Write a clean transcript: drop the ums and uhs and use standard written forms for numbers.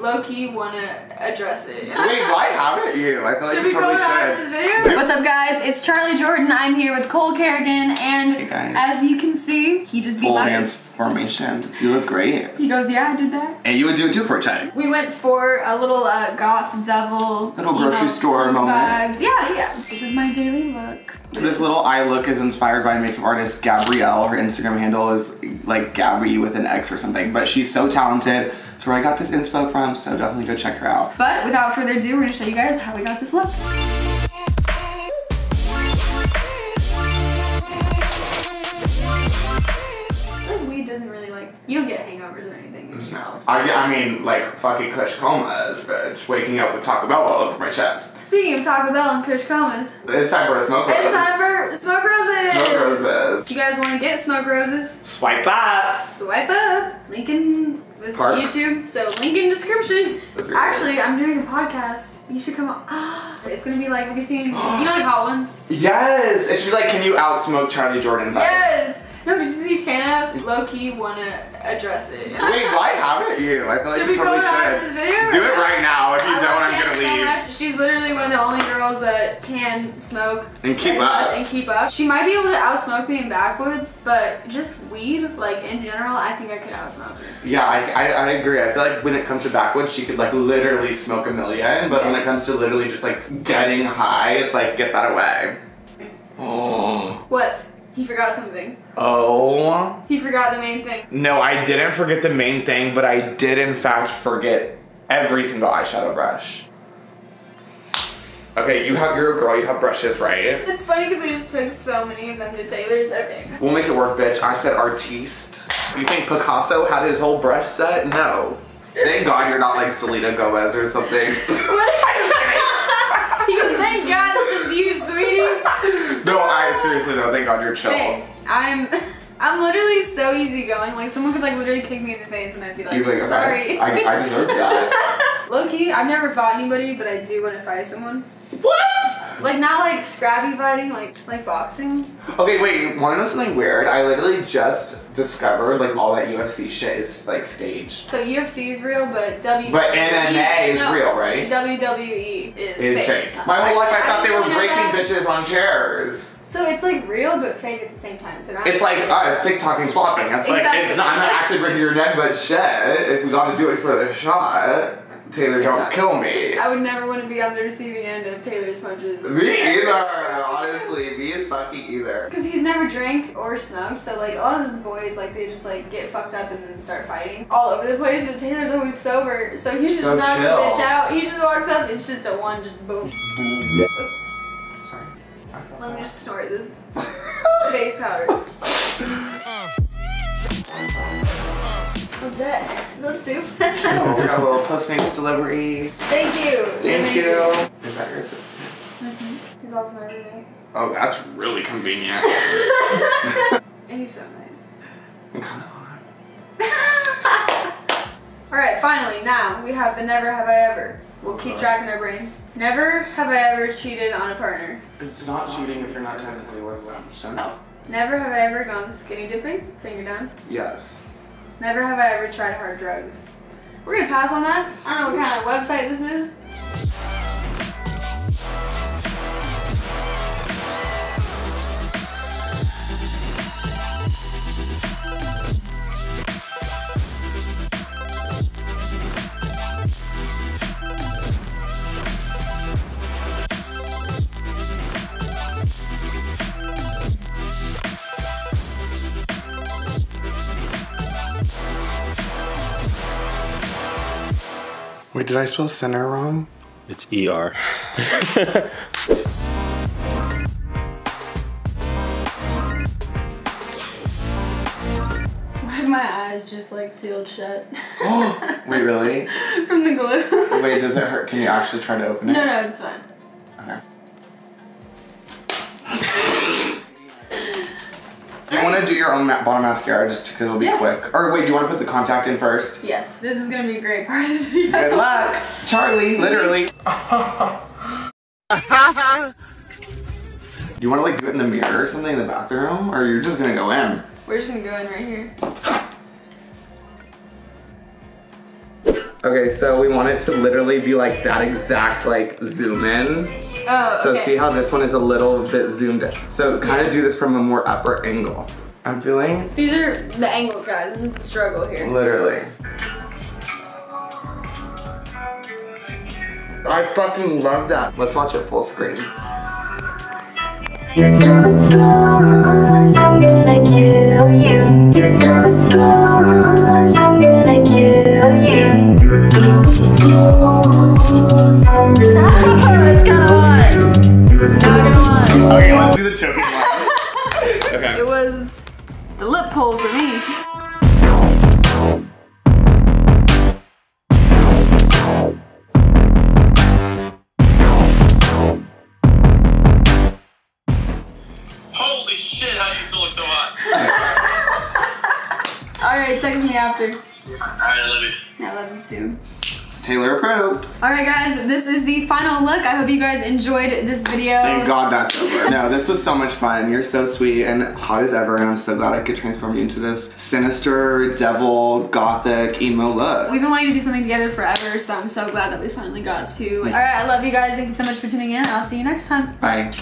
low-key wanna address it. Wait, why haven't you? I feel like you totally should. This video? What's up, guys? It's Charlie Jordan. I'm here with Cole Carrigan, and hey guys. as you can see, he just beat full my hands formation. You look great. He goes, yeah, I did that. And you would do it too for a check. We went for a little goth devil little grocery store moment. Vibes. Yeah. This is my daily look. This little eye look is inspired by makeup artist Gabrielle. Her Instagram handle is like Gabby with an X or something, but she's so talented. That's where I got this inspo from, so definitely go check her out. But without further ado, we're gonna show you guys how we got this look. Weed doesn't really like, you don't get hangovers or anything. No. I mean, like fucking Kush comas, bitch. Waking up with Taco Bell all over my chest. Speaking of Taco Bell and Kush comas, it's time for a smoke rose. It's time for Smoke Roses! Smoke Roses. If you guys want to get Smoke Roses, swipe up! Swipe up! Link in this YouTube, so link in description. Actually, I'm doing a podcast. You should come on. It's gonna be like, have you seen, you know like Hot Ones? Yes! It should be like, can you outsmoke Charlie Jordan vibes? Yes! No, did you see Tana low-key wanna address it? Wait, why haven't you? I feel like you totally should. This video? Do it right now. If you don't, I'm gonna leave. So much. She's literally one of the only girls that can smoke and keep up. And keep up. She might be able to outsmoke me in backwoods, but just weed, like in general, I think I could outsmoke her. Yeah, I agree. I feel like when it comes to backwoods, she could like literally smoke a million, but when it comes to literally just like getting high, it's like, get that away. Oh. What? He forgot something. Oh. He forgot the main thing. No, I didn't forget the main thing, but I did in fact forget every single eyeshadow brush. Okay, you're a girl, you have brushes, right? It's funny because I just took so many of them to Taylor's. Okay. We'll make it work, bitch. I said artiste. You think Picasso had his whole brush set? No. Thank God you're not like Selena Gomez or something. He goes, thank God it's just you, sweetie. No, I seriously no, thank God you're chill. Hey, I'm literally so easygoing. Like someone could like literally kick me in the face and I'd be like, sorry. I deserve that. Low-key, I've never fought anybody, but I do want to fight someone. What? Like not like scrappy fighting, like boxing. Okay, wait, wanna know something weird? I literally just discovered like all that UFC shit is like staged. So UFC is real, but MMA is real, right? WWE is fake. My whole life I thought they were breaking bitches on chairs. So it's like real but fake at the same time. So it's like us TikTok and flopping. It's exactly. Like I'm not actually breaking your neck, but shit, if we gotta do it for the shot. Taylor, don't kill me. I would never want to be on the receiving end of Taylor's punches. Me either, honestly. Me and fucking either. Because he's never drank or smoked, so like a lot of these boys, like they just like get fucked up and then start fighting all over the place, but Taylor's always sober, so he just knocks the bitch out. He just walks up, it's just a one, just boom. Sorry. Let me just snort this face powder. What's that? Is that soup? Oh, we got a little Postmates delivery. Thank you. Thank you. Is that your assistant? Mm-hmm. He's also my roommate. Oh, that's really convenient. And he's so nice. I'm kind of hot. Alright, finally, now we have the never have I ever. We'll keep track in our brains. Never have I ever cheated on a partner. It's not cheating if you're not technically with them, so no. Never have I ever gone skinny dipping, finger down. Yes. Never have I ever tried hard drugs. We're gonna pass on that. I don't know what kind of website this is. Wait, did I spell center wrong? It's ER. Why have my eyes just like sealed shut? Oh, wait, really? From the glue. Wait, does it hurt? Can you actually try to open it? No, it's fine. Okay. Do you want to do your own bottom mascara just because it'll be quick? Or wait, do you want to put the contact in first? Yes. This is going to be a great part of the video. Good luck! Charlie, literally. Do you want to like do it in the mirror or something in the bathroom? Or you're just going to go in? We're just going to go in right here. Okay, so we want it to literally be like that exact like zoom in. Oh, so okay. see how this one is a little bit zoomed in. So kind of do this from a more upper angle. I'm feeling. These are the angles, guys. This is the struggle here. Literally. I fucking love that. Let's watch it full screen. You're gonna die, I'm gonna kill you. You're gonna die, I'm gonna kill you. That's kinda hard. Not gonna lie. Okay, let's do the choking one. Okay. It was the lip pull for me. Holy shit, how do you still look so hot? Alright, text me after. Alright, I love you. I love you too. Taylor approved. Alright guys, this is the final look. I hope you guys enjoyed this video. Thank God that's over. No, this was so much fun. You're so sweet and hot as ever, and I'm so glad I could transform you into this sinister, devil, gothic, emo look. We've been wanting to do something together forever, so I'm so glad that we finally got to. Alright, I love you guys. Thank you so much for tuning in. I'll see you next time. Bye.